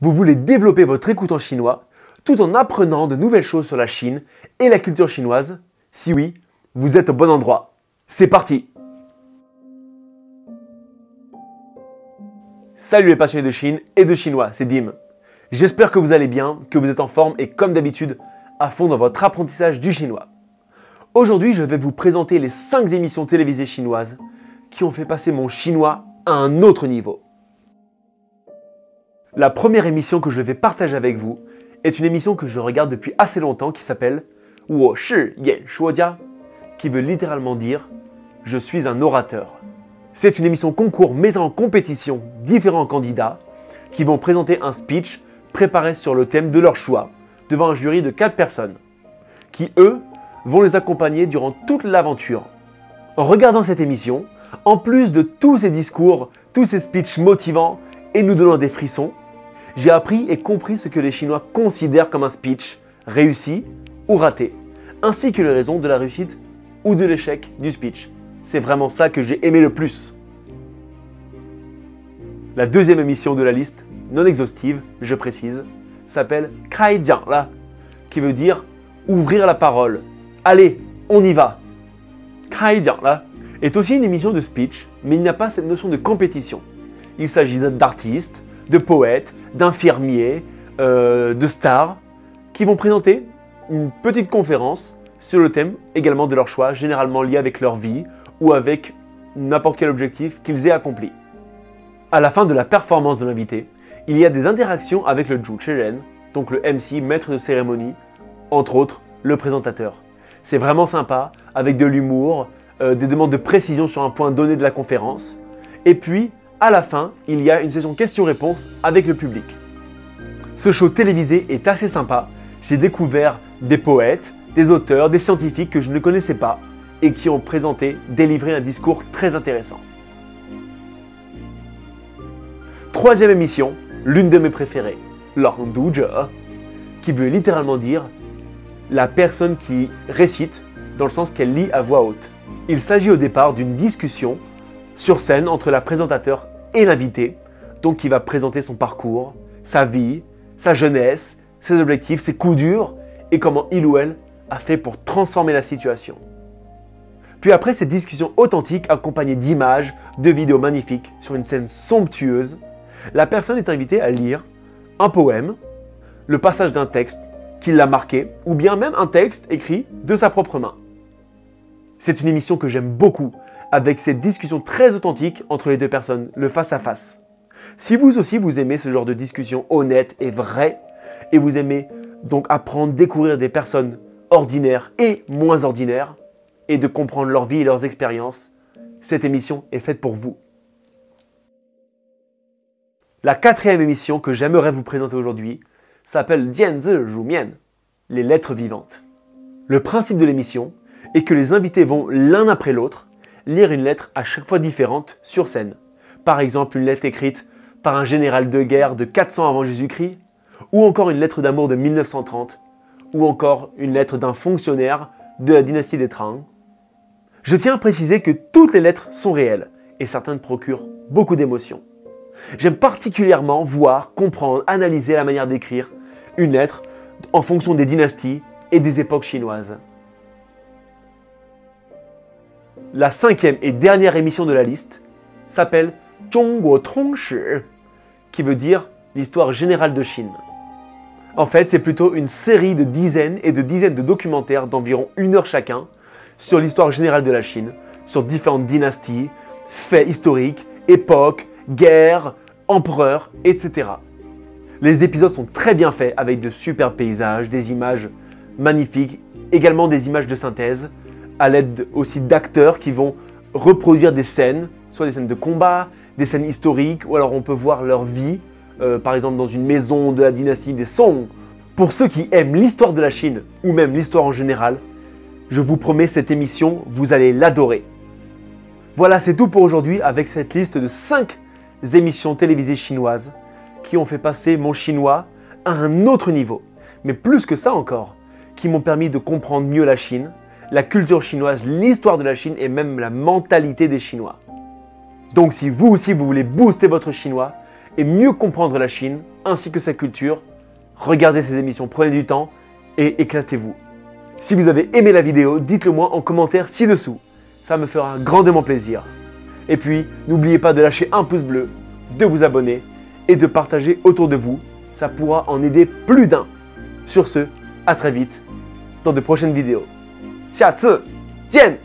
Vous voulez développer votre écoute en chinois tout en apprenant de nouvelles choses sur la Chine et la culture chinoise? Si oui, vous êtes au bon endroit. C'est parti! Salut les passionnés de Chine et de chinois, c'est Dim. J'espère que vous allez bien, que vous êtes en forme et comme d'habitude, à fond dans votre apprentissage du chinois. Aujourd'hui, je vais vous présenter les 5 émissions télévisées chinoises qui ont fait passer mon chinois à un autre niveau. La première émission que je vais partager avec vous est une émission que je regarde depuis assez longtemps qui s'appelle « Wo shi yan shuo jia » qui veut littéralement dire « Je suis un orateur ». C'est une émission concours mettant en compétition différents candidats qui vont présenter un speech préparé sur le thème de leur choix devant un jury de 4 personnes qui, eux, vont les accompagner durant toute l'aventure. En regardant cette émission, en plus de tous ces discours, tous ces speeches motivants et nous donnant des frissons, j'ai appris et compris ce que les Chinois considèrent comme un speech réussi ou raté, ainsi que les raisons de la réussite ou de l'échec du speech. C'est vraiment ça que j'ai aimé le plus. La deuxième émission de la liste, non exhaustive, je précise, s'appelle « Kai Jiang La », qui veut dire « ouvrir la parole ». Allez, on y va. Kai Jiang La est aussi une émission de speech, mais il n'y a pas cette notion de compétition. Il s'agit d'artistes, de poètes, d'infirmiers, de stars, qui vont présenter une petite conférence sur le thème également de leur choix, généralement lié avec leur vie ou avec n'importe quel objectif qu'ils aient accompli. À la fin de la performance de l'invité, il y a des interactions avec le Zhuqiren, donc le MC, maître de cérémonie, entre autres le présentateur. C'est vraiment sympa, avec de l'humour, des demandes de précision sur un point donné de la conférence, et puis à la fin, il y a une session questions-réponses avec le public. Ce show télévisé est assez sympa. J'ai découvert des poètes, des auteurs, des scientifiques que je ne connaissais pas et qui ont délivré un discours très intéressant. Troisième émission, l'une de mes préférées, Lang Du Zhe, qui veut littéralement dire la personne qui récite dans le sens qu'elle lit à voix haute. Il s'agit au départ d'une discussion sur scène entre la présentateur et l'invité, donc qui va présenter son parcours, sa vie, sa jeunesse, ses objectifs, ses coups durs et comment il ou elle a fait pour transformer la situation. Puis après cette discussion authentique accompagnée d'images, de vidéos magnifiques sur une scène somptueuse, la personne est invitée à lire un poème, le passage d'un texte qui l'a marqué ou bien même un texte écrit de sa propre main. C'est une émission que j'aime beaucoup, avec cette discussion très authentique entre les deux personnes, le face-à-face. Si vous aussi vous aimez ce genre de discussion honnête et vraie, et vous aimez donc apprendre, découvrir des personnes ordinaires et moins ordinaires, et de comprendre leur vie et leurs expériences, cette émission est faite pour vous. La quatrième émission que j'aimerais vous présenter aujourd'hui s'appelle Dianzi Rumian, les lettres vivantes. Le principe de l'émission est que les invités vont l'un après l'autre lire une lettre à chaque fois différente sur scène. Par exemple, une lettre écrite par un général de guerre de 400 avant Jésus-Christ, ou encore une lettre d'amour de 1930, ou encore une lettre d'un fonctionnaire de la dynastie des Tang. Je tiens à préciser que toutes les lettres sont réelles, et certaines procurent beaucoup d'émotions. J'aime particulièrement voir, comprendre, analyser la manière d'écrire une lettre en fonction des dynasties et des époques chinoises. La cinquième et dernière émission de la liste s'appelle Zhongguo Tongshi, qui veut dire l'histoire générale de Chine. En fait, c'est plutôt une série de dizaines et de dizaines de documentaires d'environ 1 heure chacun sur l'histoire générale de la Chine, sur différentes dynasties, faits historiques, époques, guerres, empereurs, etc. Les épisodes sont très bien faits avec de superbes paysages, des images magnifiques, également des images de synthèse, à l'aide aussi d'acteurs qui vont reproduire des scènes, soit des scènes de combat, des scènes historiques, ou alors on peut voir leur vie, par exemple dans une maison de la dynastie des Song. Pour ceux qui aiment l'histoire de la Chine, ou même l'histoire en général, je vous promets cette émission, vous allez l'adorer. Voilà, c'est tout pour aujourd'hui avec cette liste de 5 émissions télévisées chinoises qui ont fait passer mon chinois à un autre niveau. Mais plus que ça encore, qui m'ont permis de comprendre mieux la Chine, la culture chinoise, l'histoire de la Chine et même la mentalité des Chinois. Donc si vous aussi vous voulez booster votre chinois et mieux comprendre la Chine ainsi que sa culture, regardez ces émissions, prenez du temps et éclatez-vous. Si vous avez aimé la vidéo, dites-le moi en commentaire ci-dessous. Ça me fera grandement plaisir. Et puis, n'oubliez pas de lâcher un pouce bleu, de vous abonner et de partager autour de vous. Ça pourra en aider plus d'un. Sur ce, à très vite dans de prochaines vidéos. 下次见!